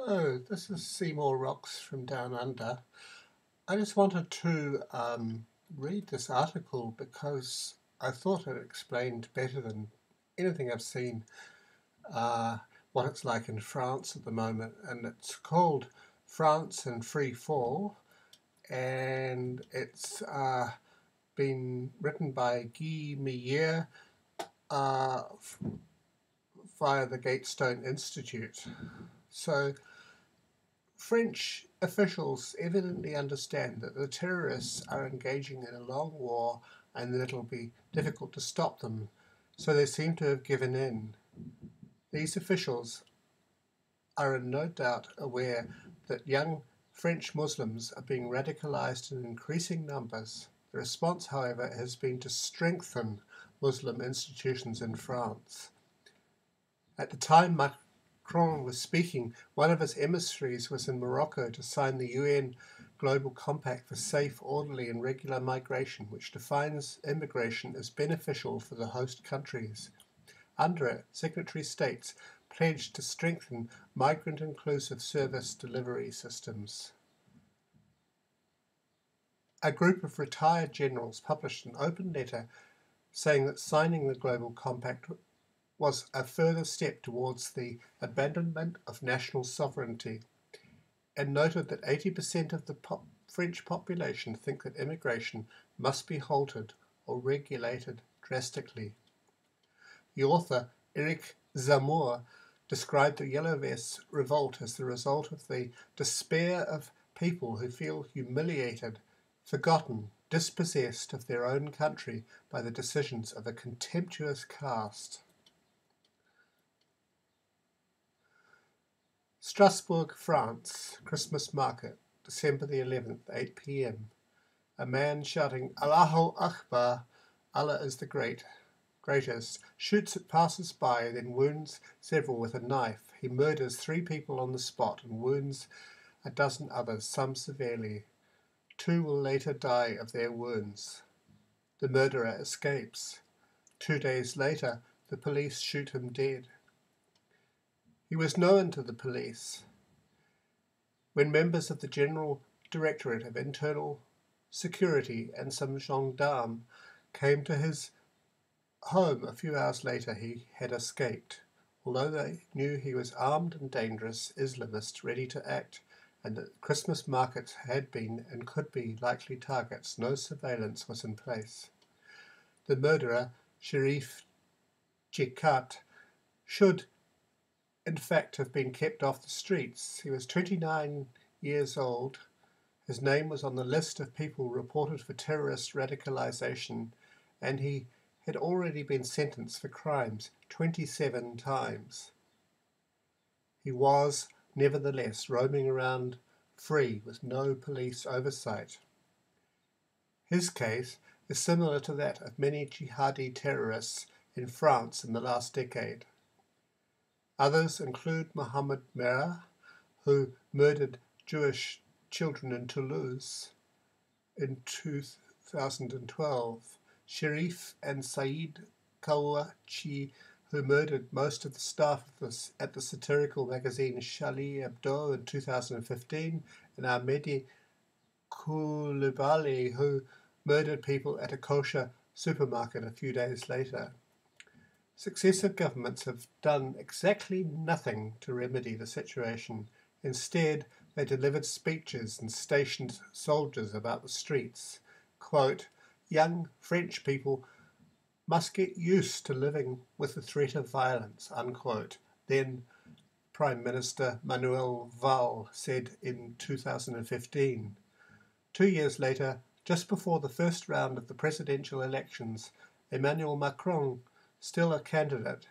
Oh, this is Seymour Rocks from Down Under. I just wanted to read this article because I thought it explained better than anything I've seen what it's like in France at the moment. And it's called France in Free Fall, and it's been written by Guy Millière uh, via the Gatestone Institute. So French officials evidently understand that the terrorists are engaging in a long war and that it'll be difficult to stop them, so they seem to have given in. These officials are in no doubt aware that young French Muslims are being radicalized in increasing numbers. The response, however, has been to strengthen Muslim institutions in France. At the time Macron was speaking, one of his emissaries was in Morocco to sign the UN Global Compact for Safe, Orderly and Regular Migration, which defines immigration as beneficial for the host countries. Under it, signatory states pledged to strengthen migrant-inclusive service delivery systems. A group of retired generals published an open letter saying that signing the Global Compact was a further step towards the abandonment of national sovereignty, and noted that 80% of the French population think that immigration must be halted or regulated drastically. The author, Eric Zemmour, described the Yellow Vests' revolt as the result of the despair of people who feel humiliated, forgotten, dispossessed of their own country by the decisions of a contemptuous caste. Strasbourg, France, Christmas market, December the 11th, 8 p.m. A man shouting Allahu Akbar, Allah is the greatest, shoots at passers-by, then wounds several with a knife. He murders 3 people on the spot and wounds a dozen others, some severely. 2 will later die of their wounds. The murderer escapes. 2 days later, the police shoot him dead. He was known to the police. When members of the General Directorate of Internal Security and some gendarmes came to his home a few hours later, he had escaped. Although they knew he was armed and dangerous Islamist ready to act, and that Christmas markets had been and could be likely targets, no surveillance was in place. The murderer, Sherif Jekat, should in fact have been kept off the streets. He was 29 years old. His name was on the list of people reported for terrorist radicalization, and he had already been sentenced for crimes 27 times. He was, nevertheless, roaming around free with no police oversight. His case is similar to that of many jihadi terrorists in France in the last decade. Others include Mohammed Merah, who murdered Jewish children in Toulouse in 2012, Sherif and Saeed Kawachi, who murdered most of the staff at the satirical magazine Charlie Hebdo in 2015, and Ahmedi Koulibaly, who murdered people at a kosher supermarket a few days later. Successive governments have done exactly nothing to remedy the situation. Instead, they delivered speeches and stationed soldiers about the streets. Quote, young French people must get used to living with the threat of violence, unquote. Then Prime Minister Manuel Valls said in 2015. 2 years later, just before the first round of the presidential elections, Emmanuel Macron, still a candidate,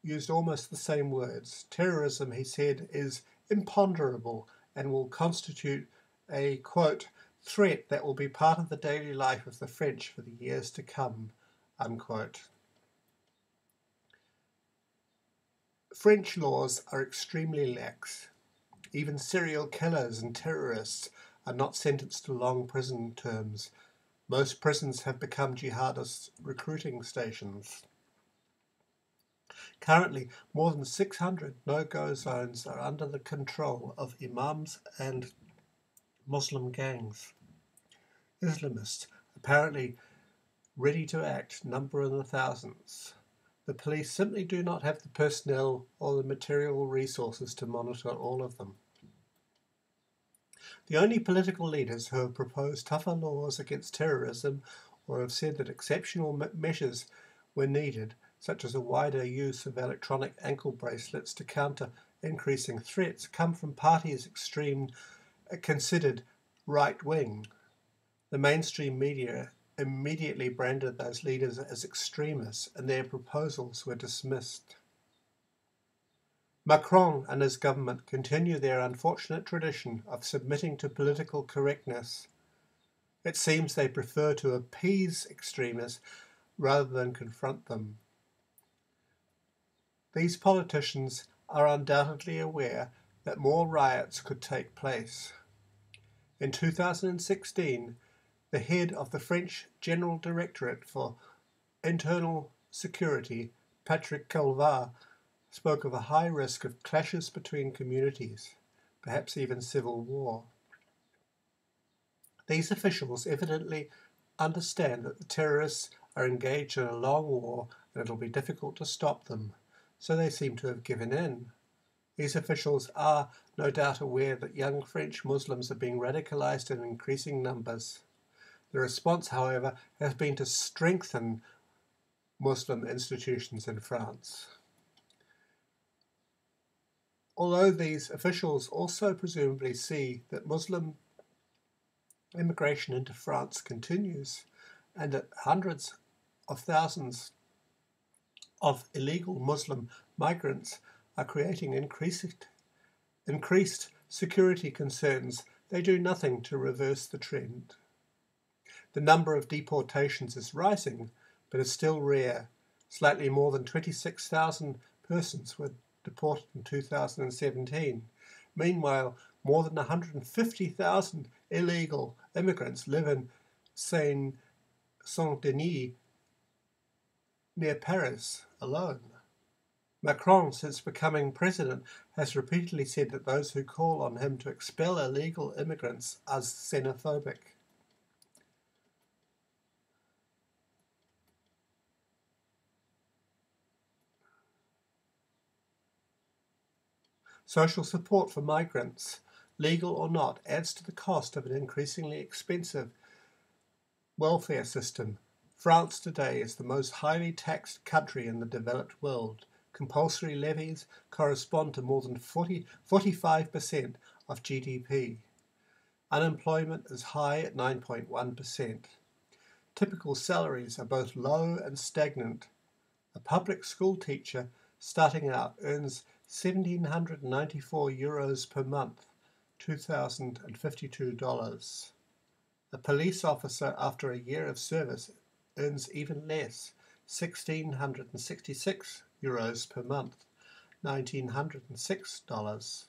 used almost the same words. Terrorism, he said, is imponderable and will constitute a, quote, threat that will be part of the daily life of the French for the years to come, unquote. French laws are extremely lax. Even serial killers and terrorists are not sentenced to long prison terms. Most prisons have become jihadist recruiting stations. Currently, more than 600 no-go zones are under the control of imams and Muslim gangs. Islamists, apparently ready to act, number in the thousands. The police simply do not have the personnel or the material resources to monitor all of them. The only political leaders who have proposed tougher laws against terrorism or have said that exceptional measures were needed, such as a wider use of electronic ankle bracelets to counter increasing threats, come from parties considered right-wing. The mainstream media immediately branded those leaders as extremists, and their proposals were dismissed. Macron and his government continue their unfortunate tradition of submitting to political correctness. It seems they prefer to appease extremists rather than confront them. These politicians are undoubtedly aware that more riots could take place. In 2016, the head of the French General Directorate for Internal Security, Patrick Calvat, spoke of a high risk of clashes between communities, perhaps even civil war. These officials evidently understand that the terrorists are engaged in a long war and it will be difficult to stop them, so they seem to have given in. These officials are no doubt aware that young French Muslims are being radicalized in increasing numbers. The response, however, has been to strengthen Muslim institutions in France. Although these officials also presumably see that Muslim immigration into France continues and that hundreds of thousands of illegal Muslim migrants are creating increased security concerns, they do nothing to reverse the trend. The number of deportations is rising, but is still rare. Slightly more than 26,000 persons were deported in 2017. Meanwhile, more than 150,000 illegal immigrants live in Saint-Denis, near Paris, alone. Macron, since becoming president, has repeatedly said that those who call on him to expel illegal immigrants are xenophobic. Social support for migrants, legal or not, adds to the cost of an increasingly expensive welfare system. France today is the most highly taxed country in the developed world. Compulsory levies correspond to more than 45% of GDP. Unemployment is high at 9.1%. Typical salaries are both low and stagnant. A public school teacher starting out earns €1,794 per month, $2,052. A police officer after a year of service earns even less, €1,666 per month, $1,906.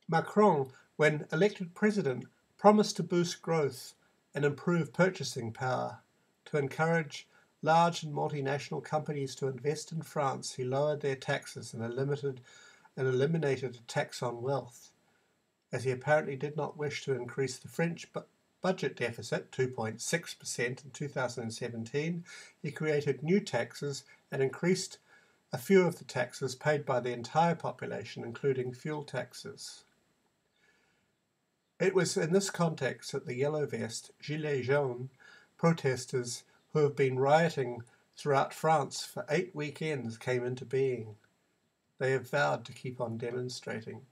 Macron, when elected president, promised to boost growth and improve purchasing power. To encourage large and multinational companies to invest in France, he lowered their taxes and eliminated a tax on wealth. As he apparently did not wish to increase the French budget deficit, 2.6% in 2017, he created new taxes and increased a few of the taxes paid by the entire population, including fuel taxes. It was in this context that the Yellow Vest, Gilets jaunes, protesters who have been rioting throughout France for 8 weekends came into being. They have vowed to keep on demonstrating.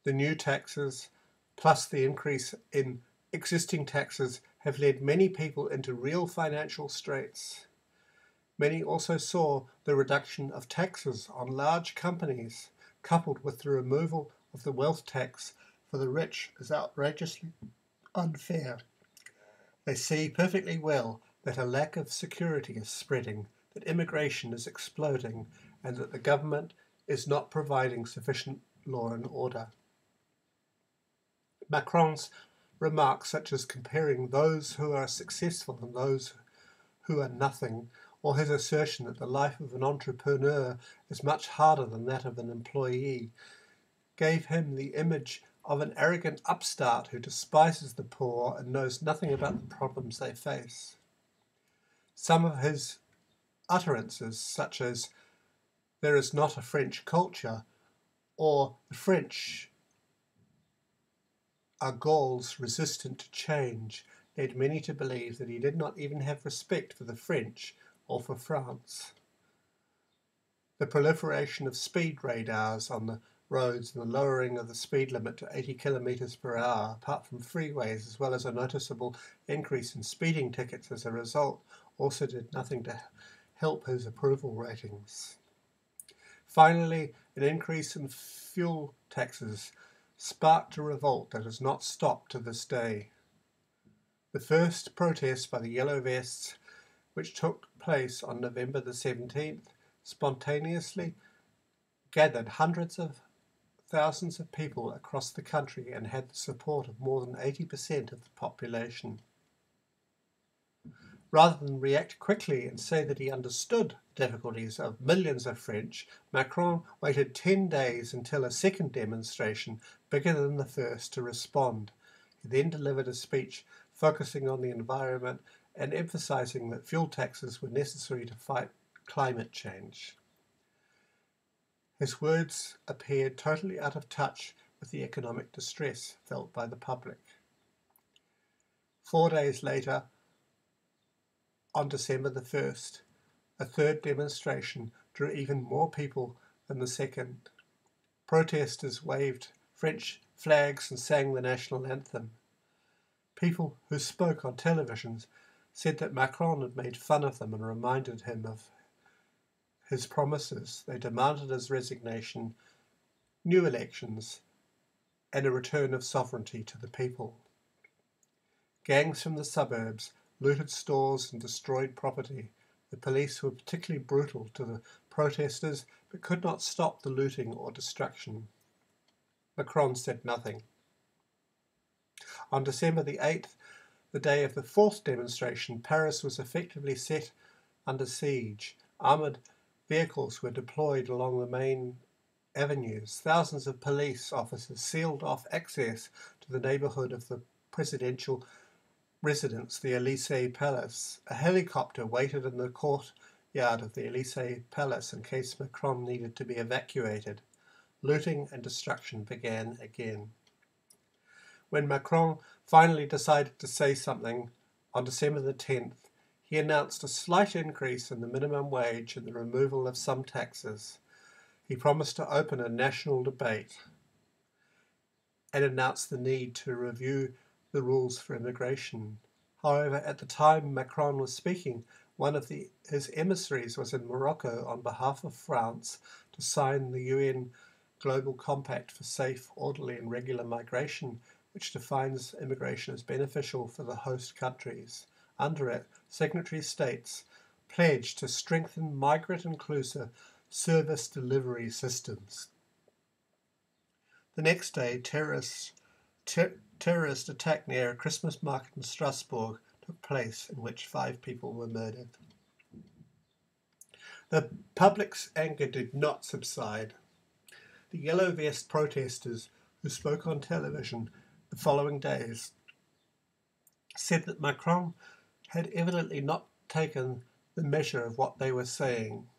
The new taxes, plus the increase in existing taxes, have led many people into real financial straits. Many also saw the reduction of taxes on large companies, coupled with the removal of the wealth tax for the rich, as outrageously unfair. They see perfectly well that a lack of security is spreading, that immigration is exploding, and that the government is not providing sufficient law and order. Macron's remarks, such as comparing those who are successful and those who are nothing, or his assertion that the life of an entrepreneur is much harder than that of an employee, gave him the image of an arrogant upstart who despises the poor and knows nothing about the problems they face. Some of his utterances, such as "there is not a French culture," or "the French are Gauls resistant to change," led many to believe that he did not even have respect for the French or for France. The proliferation of speed radars on the roads and the lowering of the speed limit to 80 kilometres per hour, apart from freeways, as well as a noticeable increase in speeding tickets as a result, also did nothing to help his approval ratings. Finally, an increase in fuel taxes sparked a revolt that has not stopped to this day. The first protest by the Yellow Vests, which took place on November the 17th, spontaneously gathered hundreds of thousands of people across the country and had the support of more than 80% of the population. Rather than react quickly and say that he understood the difficulties of millions of French, Macron waited 10 days until a second demonstration, bigger than the first, to respond. He then delivered a speech focusing on the environment and emphasizing that fuel taxes were necessary to fight climate change. His words appeared totally out of touch with the economic distress felt by the public. 4 days later, on December the 1st, a third demonstration drew even more people than the second. Protesters waved French flags and sang the national anthem. People who spoke on televisions said that Macron had made fun of them and reminded him of his promises. They demanded his resignation, new elections, and a return of sovereignty to the people. Gangs from the suburbs looted stores and destroyed property. The police were particularly brutal to the protesters, but could not stop the looting or destruction. Macron said nothing. On December the 8th, the day of the fourth demonstration, Paris was effectively set under siege. Armoured vehicles were deployed along the main avenues. Thousands of police officers sealed off access to the neighbourhood of the presidential residence, the Élysée Palace. A helicopter waited in the courtyard of the Élysée Palace in case Macron needed to be evacuated. Looting and destruction began again. When Macron finally decided to say something on December the 10th, he announced a slight increase in the minimum wage and the removal of some taxes. He promised to open a national debate and announced the need to review the rules for immigration. However, at the time Macron was speaking, one of his emissaries was in Morocco on behalf of France to sign the UN Global Compact for Safe, Orderly and Regular Migration, which defines immigration as beneficial for the host countries. Under it, signatory states pledged to strengthen migrant-inclusive service delivery systems. The next day, terrorist attack near a Christmas market in Strasbourg took place, in which 5 people were murdered. The public's anger did not subside. The Yellow Vest protesters, who spoke on television the following days, said that Macron had evidently not taken the measure of what they were saying.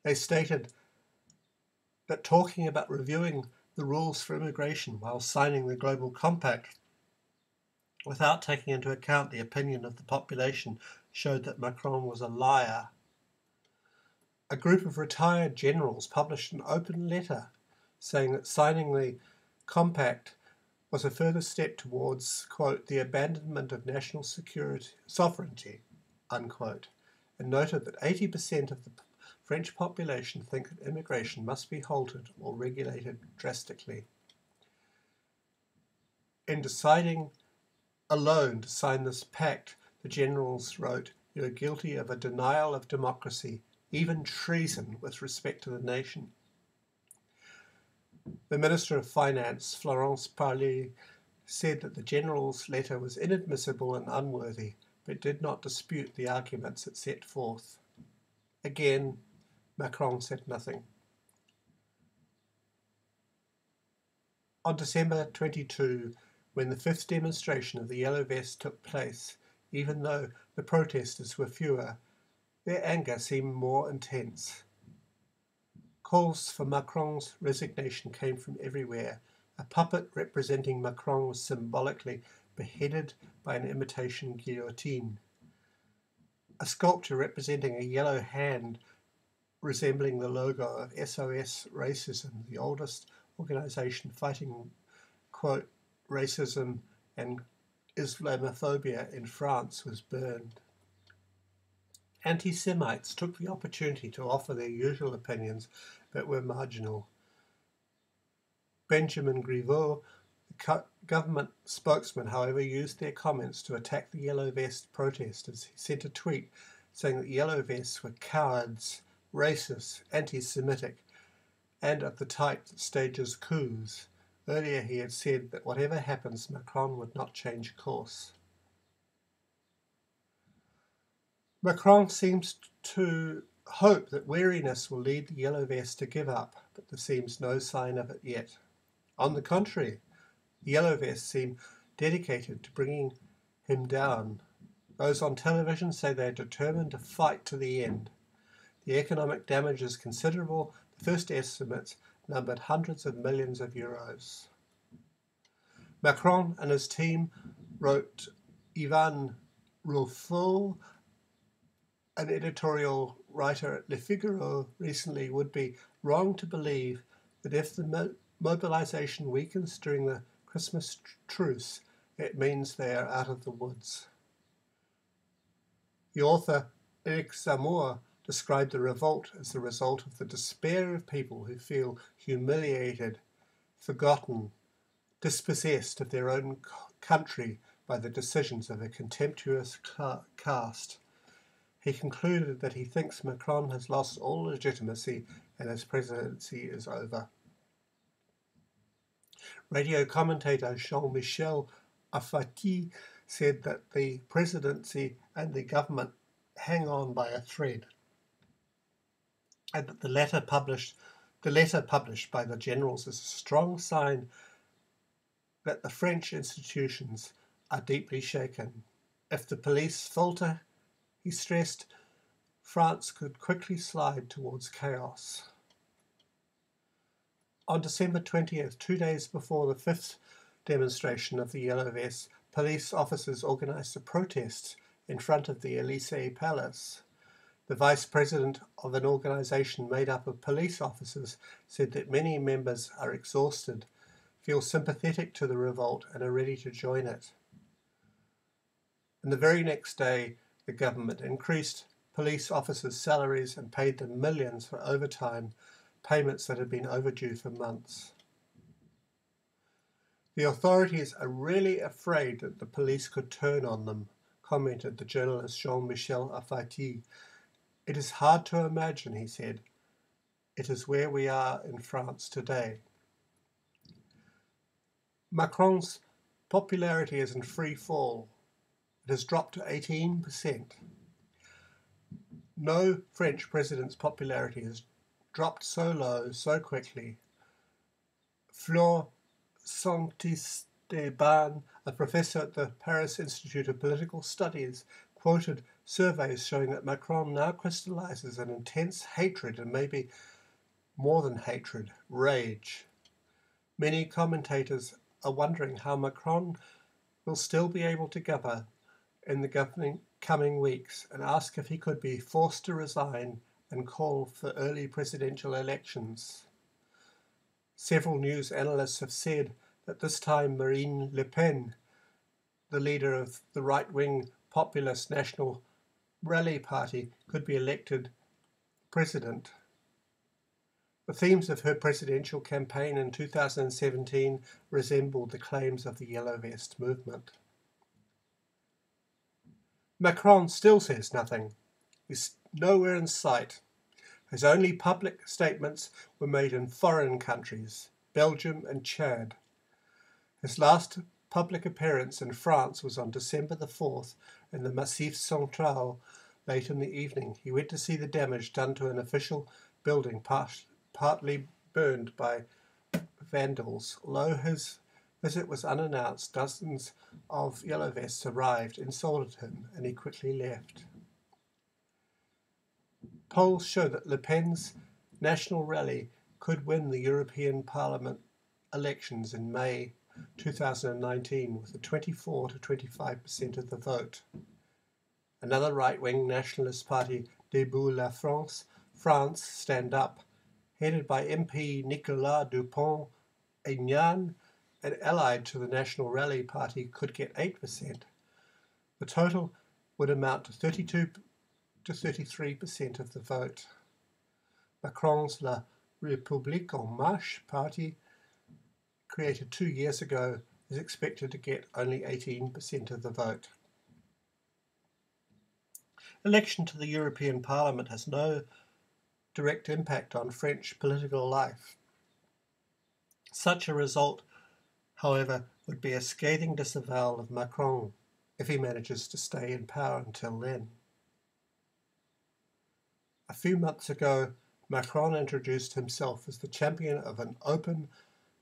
They stated that talking about reviewing the rules for immigration while signing the Global Compact without taking into account the opinion of the population showed that Macron was a liar. A group of retired generals published an open letter saying that signing the compact was a further step towards, quote, the abandonment of national sovereignty, unquote, and noted that 80% of the French population think that immigration must be halted or regulated drastically. In deciding alone to sign this pact, the generals wrote, "You are guilty of a denial of democracy, even treason with respect to the nation." The Minister of Finance, Florence Parly, said that the general's letter was inadmissible and unworthy. but did not dispute the arguments it set forth. Again, Macron said nothing. On December 22, when the fifth demonstration of the Yellow Vest took place, even though the protesters were fewer, their anger seemed more intense. Calls for Macron's resignation came from everywhere. A puppet representing Macron was symbolically beheaded by an imitation guillotine. A sculpture representing a yellow hand resembling the logo of SOS Racism, the oldest organisation fighting, quote, racism and Islamophobia in France, was burned. Anti-Semites took the opportunity to offer their usual opinions, but were marginal. Benjamin Griveaux, the government spokesman, however, used their comments to attack the Yellow Vest protesters. He sent a tweet saying that Yellow Vests were cowards, racist, anti-Semitic, and of the type that stages coups. Earlier he had said that whatever happens, Macron would not change course. Macron seems to hope that weariness will lead the Yellow Vest to give up, but there seems no sign of it yet. On the contrary, the Yellow Vests seem dedicated to bringing him down. Those on television say they are determined to fight to the end. The economic damage is considerable. The first estimates numbered hundreds of millions of euros. Macron and his team, wrote Ivan Rouffaut, an editorial writer at Le Figaro recently, would be wrong to believe that if the mobilization weakens during the Christmas truce, it means they are out of the woods. The author Eric Zemmour described the revolt as the result of the despair of people who feel humiliated, forgotten, dispossessed of their own country by the decisions of a contemptuous caste. He concluded that he thinks Macron has lost all legitimacy and his presidency is over. Radio commentator Jean-Michel Afati said that the presidency and the government hang on by a thread, and that the letter published by the generals is a strong sign that the French institutions are deeply shaken. If the police falter, he stressed, France could quickly slide towards chaos. On December 20th, 2 days before the fifth demonstration of the Yellow Vests, police officers organised a protest in front of the Élysée Palace. The vice president of an organisation made up of police officers said that many members are exhausted, feel sympathetic to the revolt and are ready to join it. And the very next day, the government increased police officers' salaries and paid them millions for overtime, payments that had been overdue for months. The authorities are really afraid that the police could turn on them, commented the journalist Jean-Michel Afati. It is hard to imagine, he said. It is where we are in France today. Macron's popularity is in free fall. It has dropped to 18%. No French president's popularity has dropped so low so quickly. Fleur Saint-Esteban, a professor at the Paris Institute of Political Studies, quoted surveys showing that Macron now crystallizes an intense hatred and maybe more than hatred, rage. Many commentators are wondering how Macron will still be able to govern in the coming weeks and ask if he could be forced to resign and call for early presidential elections. Several news analysts have said that this time Marine Le Pen, the leader of the right-wing populist National Rally Party, could be elected president. The themes of her presidential campaign in 2017 resembled the claims of the Yellow Vest movement. Macron still says nothing. He's nowhere in sight. His only public statements were made in foreign countries, Belgium and Chad. His last public appearance in France was on December the 4th in the Massif Central late in the evening. He went to see the damage done to an official building partly burned by vandals. Although his visit was unannounced, dozens of yellow vests arrived, insulted him, and he quickly left. Polls show that Le Pen's national rally could win the European Parliament elections in May 2019 with a 24 to 25% of the vote. Another right-wing nationalist party, Debout la France, Stand Up, headed by MP Nicolas Dupont-Aignan and allied to the National Rally Party, could get 8%. The total would amount to 32 to 33% of the vote. Macron's La République En Marche party, created 2 years ago, is expected to get only 18% of the vote. Election to the European Parliament has no direct impact on French political life. Such a result, however, would be a scathing disavowal of Macron if he manages to stay in power until then. A few months ago, Macron introduced himself as the champion of an open,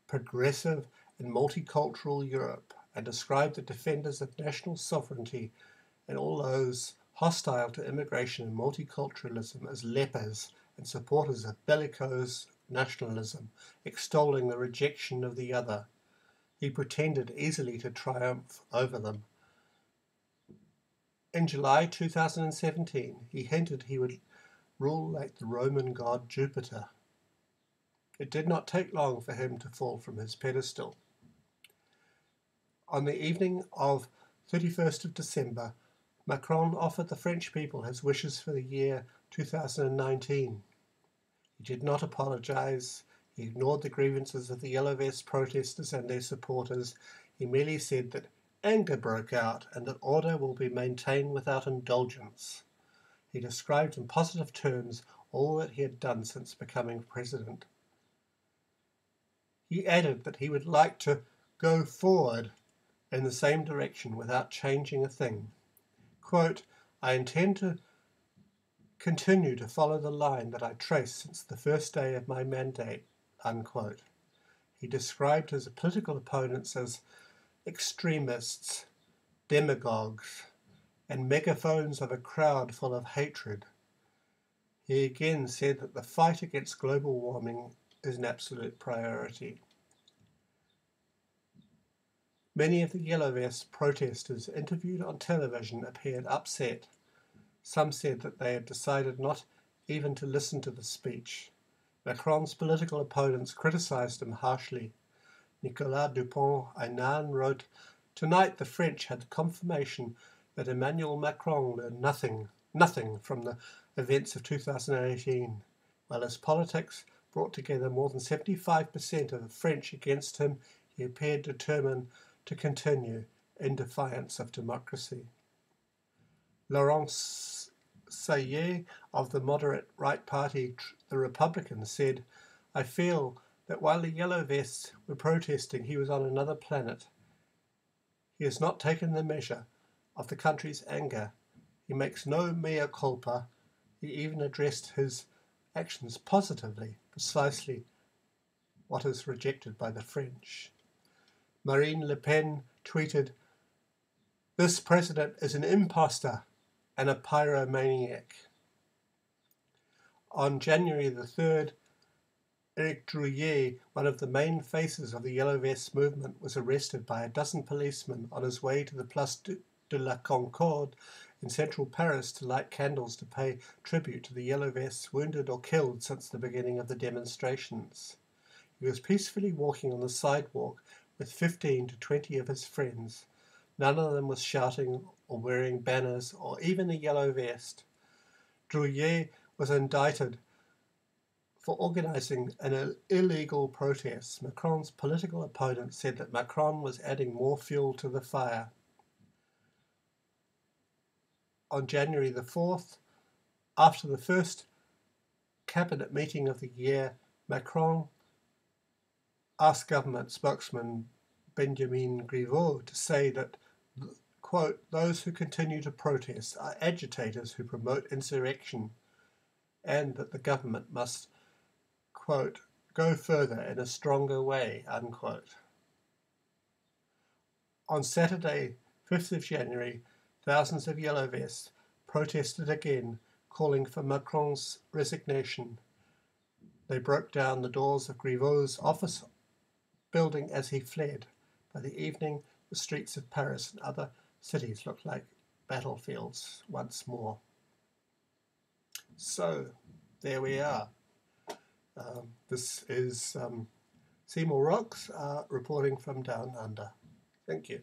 progressive and multicultural Europe and described the defenders of national sovereignty and all those hostile to immigration and multiculturalism as lepers and supporters of bellicose nationalism, extolling the rejection of the other. He pretended easily to triumph over them. In July 2017, he hinted he would rule like the Roman god Jupiter. It did not take long for him to fall from his pedestal. On the evening of 31st of December, Macron offered the French people his wishes for the year 2019. He did not apologize. He ignored the grievances of the Yellow Vest protesters and their supporters. He merely said that anger broke out and that order will be maintained without indulgence. He described in positive terms all that he had done since becoming president. He added that he would like to go forward in the same direction without changing a thing. Quote, I intend to continue to follow the line that I traced since the first day of my mandate, unquote. He described his political opponents as extremists, demagogues, and megaphones of a crowd full of hatred. He again said that the fight against global warming is an absolute priority. Many of the Yellow Vest protesters interviewed on television appeared upset. Some said that they had decided not even to listen to the speech. Macron's political opponents criticized him harshly. Nicolas Dupont-Aignan wrote, Tonight the French had confirmation that Emmanuel Macron learned nothing from the events of 2018. While his politics brought together more than 75% of the French against him, he appeared determined to continue in defiance of democracy. Laurent Sayet of the moderate right party, the Republicans, said, I feel that while the Yellow Vests were protesting, he was on another planet. He has not taken the measure of the country's anger. He makes no mea culpa. He even addressed his actions positively, precisely what is rejected by the French. Marine Le Pen tweeted, This president is an imposter and a pyromaniac. On January the 3rd, Eric Drouillet, one of the main faces of the Yellow Vests movement, was arrested by a dozen policemen on his way to the Place de la Concorde in central Paris to light candles to pay tribute to the Yellow Vests wounded or killed since the beginning of the demonstrations. He was peacefully walking on the sidewalk with 15 to 20 of his friends. None of them was shouting or wearing banners or even a yellow vest. Drouillet was indicted for organizing an illegal protest. Macron's political opponent said that Macron was adding more fuel to the fire. On January the 4th, after the first cabinet meeting of the year, Macron asked government spokesman Benjamin Griveaux to say that, quote, those who continue to protest are agitators who promote insurrection, and that the government must, quote, go further in a stronger way, unquote. On Saturday, 5th of January, thousands of yellow vests protested again, calling for Macron's resignation. They broke down the doors of Griveau's office building as he fled. By the evening, the streets of Paris and other cities looked like battlefields once more. So, there we are. This is Seymour Rocks reporting from Down Under. Thank you.